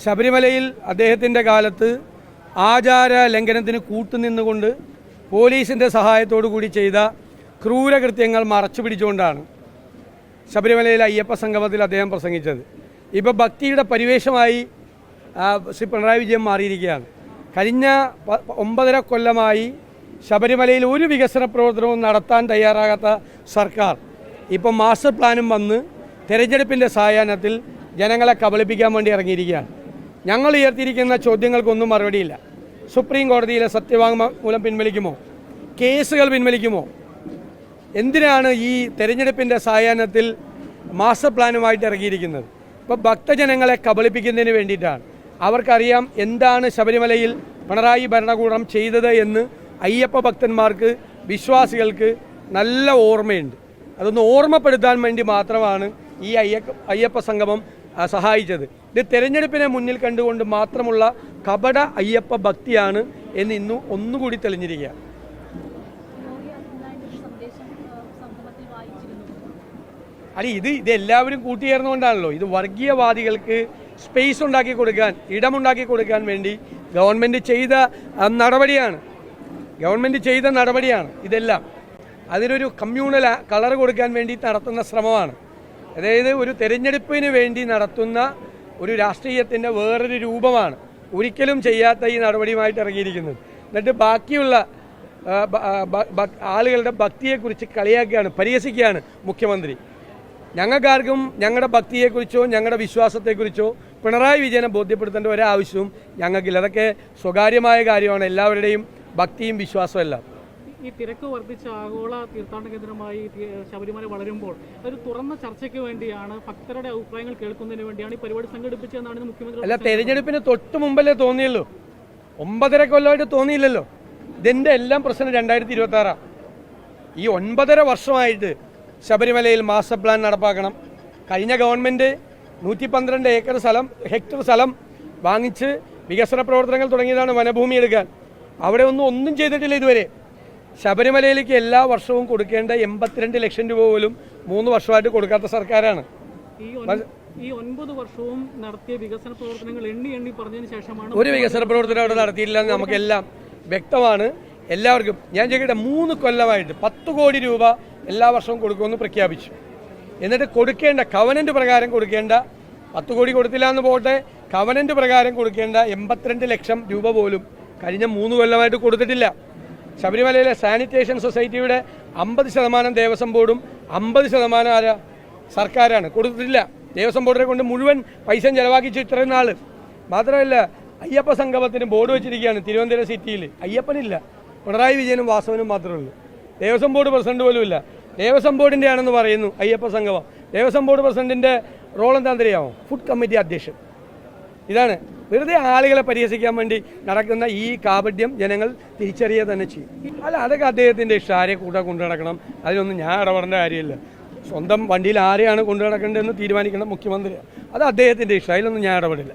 ശബരിമലയിൽ അദ്ദേഹത്തിൻ്റെ കാലത്ത് ആചാര ലംഘനത്തിന് കൂട്ടുനിന്നുകൊണ്ട് പോലീസിൻ്റെ സഹായത്തോടു കൂടി ചെയ്ത ക്രൂരകൃത്യങ്ങൾ മറച്ചു പിടിച്ചുകൊണ്ടാണ് ശബരിമലയിലെ അയ്യപ്പ സംഗമത്തിൽ അദ്ദേഹം പ്രസംഗിച്ചത്. ഇപ്പോൾ ഭക്തിയുടെ പരിവേഷമായി ശ്രീ പിണറായി വിജയൻ മാറിയിരിക്കുകയാണ്. കഴിഞ്ഞ 9.5 കൊല്ലമായി ശബരിമലയിൽ ഒരു വികസന പ്രവർത്തനവും നടത്താൻ തയ്യാറാകാത്ത സർക്കാർ ഇപ്പം മാസ്റ്റർ പ്ലാനും വന്ന് തെരഞ്ഞെടുപ്പിൻ്റെ സായാഹ്നത്തിൽ ജനങ്ങളെ കബളിപ്പിക്കാൻ വേണ്ടി ഇറങ്ങിയിരിക്കുകയാണ്. ഞങ്ങൾ ഉയർത്തിയിരിക്കുന്ന ചോദ്യങ്ങൾക്കൊന്നും മറുപടിയില്ല. സുപ്രീം കോടതിയിലെ സത്യവാങ്മൂലം പിൻവലിക്കുമോ? കേസുകൾ പിൻവലിക്കുമോ? എന്തിനാണ് ഈ തെരഞ്ഞെടുപ്പിൻ്റെ സായാഹ്നത്തിൽ മാസ്റ്റർ പ്ലാനുമായിട്ട് ഇറങ്ങിയിരിക്കുന്നത്? ഇപ്പോൾ ഭക്തജനങ്ങളെ കബളിപ്പിക്കുന്നതിന് വേണ്ടിയിട്ടാണ്. അവർക്കറിയാം എന്താണ് ശബരിമലയിൽ പിണറായി ഭരണകൂടം ചെയ്തത് എന്ന്. അയ്യപ്പ ഭക്തന്മാർക്ക്, വിശ്വാസികൾക്ക് നല്ല ഓർമ്മയുണ്ട്. അതൊന്ന് ഓർമ്മപ്പെടുത്താൻ വേണ്ടി മാത്രമാണ് ഈ അയ്യപ്പ സംഗമം സഹായിച്ചത്. ഇത് തെരഞ്ഞെടുപ്പിനെ മുന്നിൽ കണ്ടുകൊണ്ട് മാത്രമുള്ള കപട അയ്യപ്പ ഭക്തിയാണ് എന്ന് ഇന്നും ഒന്നുകൂടി തെളിഞ്ഞിരിക്കുക. അല്ല, ഇത് എല്ലാവരും കൂട്ടിയേർന്നുകൊണ്ടാണല്ലോ. ഇത് വർഗീയവാദികൾക്ക് സ്പേസ് ഉണ്ടാക്കി കൊടുക്കാൻ, ഇടമുണ്ടാക്കി കൊടുക്കാൻ വേണ്ടി ഗവൺമെൻറ് ചെയ്ത നടപടിയാണ് ഇതെല്ലാം. അതിനൊരു കമ്മ്യൂണൽ കളർ കൊടുക്കാൻ വേണ്ടി നടത്തുന്ന ശ്രമമാണ്. അതായത് ഒരു തെരഞ്ഞെടുപ്പിന് വേണ്ടി നടത്തുന്ന ഒരു രാഷ്ട്രീയത്തിൻ്റെ വേറൊരു രൂപമാണ് ഒരിക്കലും ചെയ്യാത്ത ഈ നടപടിയുമായിട്ട് ഇറങ്ങിയിരിക്കുന്നത്. എന്നിട്ട് ബാക്കിയുള്ള ആളുകളുടെ ഭക്തിയെക്കുറിച്ച് കളിയാക്കുകയാണ്, പരിഹസിക്കുകയാണ് മുഖ്യമന്ത്രി. ഞങ്ങൾക്കാർക്കും ഞങ്ങളുടെ ഭക്തിയെക്കുറിച്ചോ ഞങ്ങളുടെ വിശ്വാസത്തെക്കുറിച്ചോ പിണറായി വിജയനെ ബോധ്യപ്പെടുത്തേണ്ട ഒരാവശ്യവും ഞങ്ങൾക്കില്ല. അതൊക്കെ സ്വകാര്യമായ കാര്യമാണ്. എല്ലാവരുടെയും ഭക്തിയും വിശ്വാസവും എല്ലാം. ഈ തിരക്ക് വർദ്ധിച്ച ആഗോള തീർത്ഥാടന കേന്ദ്രമായി ശബരിമല വളരുമ്പോൾ ഒരു തുറന്ന ചർച്ചയ്ക്ക് വേണ്ടിയാണ്, ഭക്തരുടെ അഭിപ്രായങ്ങൾ കേൾക്കുന്നതിന് വേണ്ടിയാണ് ഈ പരിപാടി സംഘടിപ്പിച്ചതെന്നാണ് മുഖ്യമന്ത്രി. അല്ല, തെരഞ്ഞെടുപ്പിന് തൊട്ട് മുമ്പല്ലേ തോന്നിയുള്ളൂ. 9.5 കൊല്ലമായിട്ട് തോന്നിയില്ലല്ലോ. ഇതിൻ്റെ എല്ലാം പ്രശ്നം 2026. ഈ 9.5 വർഷമായിട്ട് ശബരിമലയിൽ മാസ്റ്റർ പ്ലാൻ നടപ്പാക്കണം. കഴിഞ്ഞ ഗവൺമെൻറ് 112 ഹെക്ടർ സ്ഥലം വാങ്ങിച്ച് വികസന പ്രവർത്തനങ്ങൾ തുടങ്ങിയതാണ് വനഭൂമി എടുക്കാൻ. അവിടെ ഒന്നും ചെയ്തിട്ടില്ല ഇതുവരെ. ശബരിമലയിലേക്ക് എല്ലാ വർഷവും കൊടുക്കേണ്ട 82 ലക്ഷം രൂപ പോലും 3 വർഷമായിട്ട് കൊടുക്കാത്ത സർക്കാരാണ്. ഈ 9 വർഷവും നടത്തിയ വികസന പ്രവർത്തനങ്ങൾ എണ്ണി പറഞ്ഞതിന് ശേഷമാണ് ഒരു വികസന പ്രവർത്തനം അവിടെ നടത്തിയില്ല എന്ന് നമുക്കെല്ലാം വ്യക്തമാണ്. എല്ലാവർക്കും ഞാൻ ചോദിക്കട്ടെ, 3 കൊല്ലമായിട്ട് 10 കോടി രൂപ എല്ലാ വർഷവും കൊടുക്കുമെന്ന് പ്രഖ്യാപിച്ചു. എന്നിട്ട് കൊടുക്കേണ്ട കവനന്റ് പ്രകാരം കൊടുക്കേണ്ട 10 കോടി കൊടുത്തില്ല എന്ന് പോട്ടെ, കവനന്റ് പ്രകാരം കൊടുക്കേണ്ട 82 ലക്ഷം രൂപ പോലും കഴിഞ്ഞ 3 കൊല്ലമായിട്ട് കൊടുത്തിട്ടില്ല. ശബരിമലയിലെ സാനിറ്റേഷൻ സൊസൈറ്റിയുടെ 50% ദേവസ്വം ബോർഡും 50% സർക്കാരാണ്. കൊടുത്തിട്ടില്ല. ദേവസ്വം ബോർഡിനെ കൊണ്ട് മുഴുവൻ പൈസ ചെലവാക്കിച്ച് ഇത്രയും നാൾ. മാത്രമല്ല, അയ്യപ്പ സംഗമത്തിന് ബോർഡ് വെച്ചിരിക്കുകയാണ് തിരുവനന്തപുരം സിറ്റിയിൽ. അയ്യപ്പനില്ല, പിണറായി വിജയനും വാസവനും മാത്രമേ ഉള്ളൂ. ദേവസ്വം ബോർഡ് പ്രസിഡന്റ് പോലും ഇല്ല. ദേവസ്വം ബോർഡിൻ്റെ ആണെന്ന് പറയുന്നു അയ്യപ്പ സംഗമം. ദേവസ്വം ബോർഡ് പ്രസിഡന്റിൻ്റെ റോൾ എന്താണെന്ന് അറിയാമോ? ഫുഡ് കമ്മിറ്റി അധ്യക്ഷൻ. ഇതാണ് വെറുതെ ആളുകളെ പരിഹസിക്കാൻ വേണ്ടി നടക്കുന്ന ഈ കാപട്യം ജനങ്ങൾ തിരിച്ചറിയുക തന്നെ ചെയ്യും. അല്ല, അതൊക്കെ അദ്ദേഹത്തിൻ്റെ ഇഷ്ടം. ആരെ കൊണ്ടു നടക്കണം അതിനൊന്നും ഞാൻ ഇടപെടേണ്ട കാര്യമില്ല. സ്വന്തം വണ്ടിയിൽ ആരെയാണ് കൊണ്ടു നടക്കേണ്ടതെന്ന് തീരുമാനിക്കേണ്ട മുഖ്യമന്ത്രിയാണ്. അത് അദ്ദേഹത്തിൻ്റെ ഇഷ്ടം. അതിലൊന്നും ഞാൻ ഇടപെടില്ല.